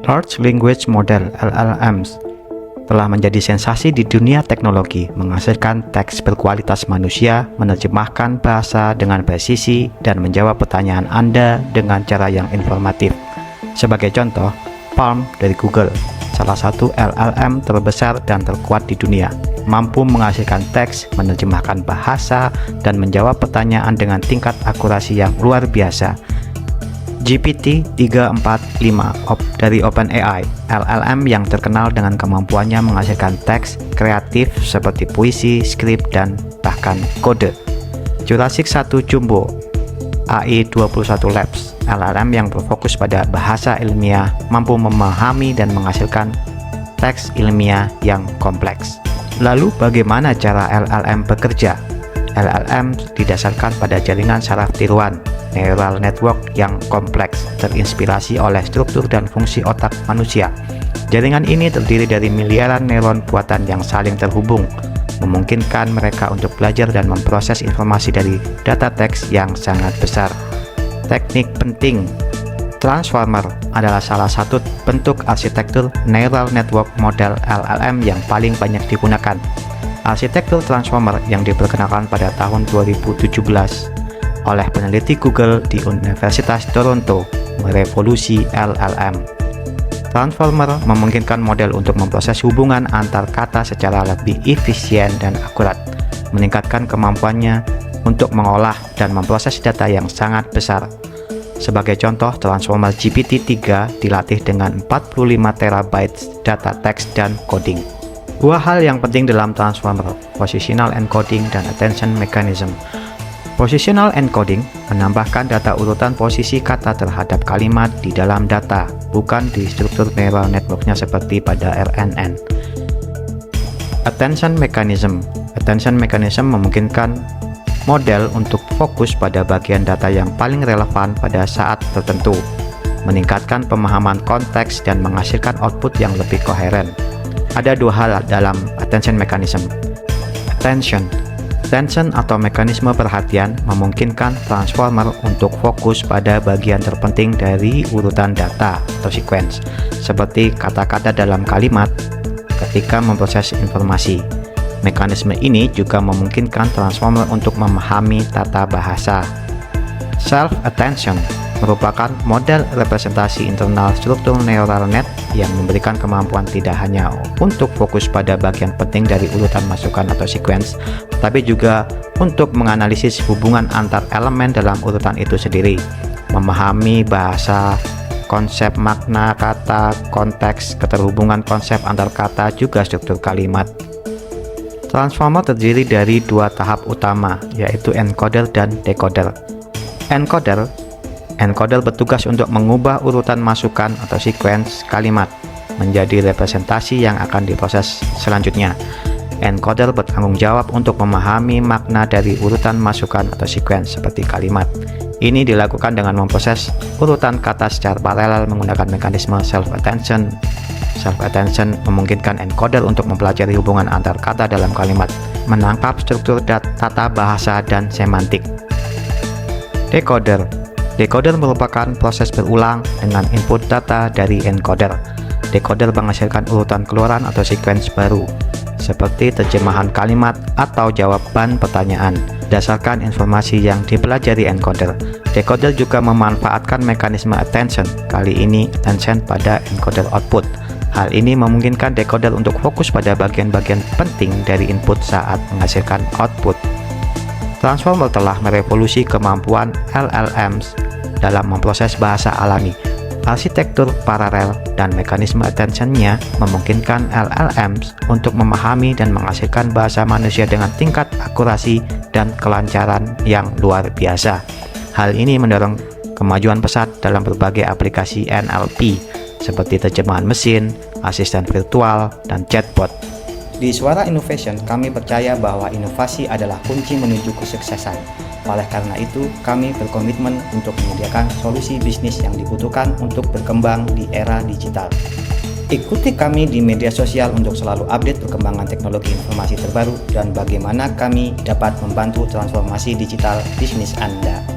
Large Language Model (LLMs) telah menjadi sensasi di dunia teknologi, menghasilkan teks berkualitas manusia, menerjemahkan bahasa dengan presisi, dan menjawab pertanyaan Anda dengan cara yang informatif. Sebagai contoh, Palm dari Google, salah satu LLM terbesar dan terkuat di dunia, mampu menghasilkan teks, menerjemahkan bahasa, dan menjawab pertanyaan dengan tingkat akurasi yang luar biasa. GPT-345 dari OpenAI, LLM yang terkenal dengan kemampuannya menghasilkan teks kreatif seperti puisi, skrip, dan bahkan kode. Jurassic 1 Jumbo AI21 Labs, LLM yang berfokus pada bahasa ilmiah, mampu memahami dan menghasilkan teks ilmiah yang kompleks. Lalu bagaimana cara LLM bekerja? LLM didasarkan pada jaringan saraf tiruan neural network yang kompleks, terinspirasi oleh struktur dan fungsi otak manusia. Jaringan ini terdiri dari miliaran neuron buatan yang saling terhubung, memungkinkan mereka untuk belajar dan memproses informasi dari data teks yang sangat besar. Teknik penting: Transformer adalah salah satu bentuk arsitektur neural network model LLM yang paling banyak digunakan. Arsitektur Transformer yang diperkenalkan pada tahun 2017 oleh peneliti Google di Universitas Toronto merevolusi LLM. Transformer memungkinkan model untuk memproses hubungan antar kata secara lebih efisien dan akurat, meningkatkan kemampuannya untuk mengolah dan memproses data yang sangat besar. Sebagai contoh, Transformer GPT-3 dilatih dengan 45 terabyte data teks dan coding. Dua hal yang penting dalam Transformer: Positional Encoding dan Attention Mechanism. Positional encoding menambahkan data urutan posisi kata terhadap kalimat di dalam data, bukan di struktur neural networknya seperti pada RNN. Attention mechanism memungkinkan model untuk fokus pada bagian data yang paling relevan pada saat tertentu, meningkatkan pemahaman konteks dan menghasilkan output yang lebih koheren. Ada dua hal dalam attention mechanism. Attention atau mekanisme perhatian memungkinkan transformer untuk fokus pada bagian terpenting dari urutan data atau sequence, seperti kata-kata dalam kalimat ketika memproses informasi. Mekanisme ini juga memungkinkan transformer untuk memahami tata bahasa. Self-attention merupakan model representasi internal struktur neural net yang memberikan kemampuan tidak hanya untuk fokus pada bagian penting dari urutan masukan atau sequence, tapi juga untuk menganalisis hubungan antar elemen dalam urutan itu sendiri, memahami bahasa, konsep makna kata, konteks, keterhubungan konsep antar kata, juga struktur kalimat. Transformer terdiri dari dua tahap utama, yaitu encoder dan decoder. Encoder bertugas untuk mengubah urutan masukan atau sequence kalimat menjadi representasi yang akan diproses selanjutnya. Encoder bertanggung jawab untuk memahami makna dari urutan masukan atau sequence seperti kalimat. Ini dilakukan dengan memproses urutan kata secara paralel menggunakan mekanisme self-attention. Self-attention memungkinkan encoder untuk mempelajari hubungan antar kata dalam kalimat, menangkap struktur tata bahasa dan semantik. Decoder merupakan proses berulang dengan input data dari encoder. Decoder menghasilkan urutan keluaran atau sequence baru, seperti terjemahan kalimat atau jawaban pertanyaan, berdasarkan informasi yang dipelajari encoder. Decoder juga memanfaatkan mekanisme attention, kali ini attention pada encoder output. Hal ini memungkinkan decoder untuk fokus pada bagian-bagian penting dari input saat menghasilkan output. Transformer telah merevolusi kemampuan LLMs dalam memproses bahasa alami. Arsitektur paralel dan mekanisme attention-nya memungkinkan LLMs untuk memahami dan menghasilkan bahasa manusia dengan tingkat akurasi dan kelancaran yang luar biasa. Hal ini mendorong kemajuan pesat dalam berbagai aplikasi NLP seperti terjemahan mesin, asisten virtual, dan chatbot. Di Suara Innovation, kami percaya bahwa inovasi adalah kunci menuju kesuksesan. Oleh karena itu, kami berkomitmen untuk menyediakan solusi bisnis yang dibutuhkan untuk berkembang di era digital. Ikuti kami di media sosial untuk selalu update perkembangan teknologi informasi terbaru dan bagaimana kami dapat membantu transformasi digital bisnis Anda.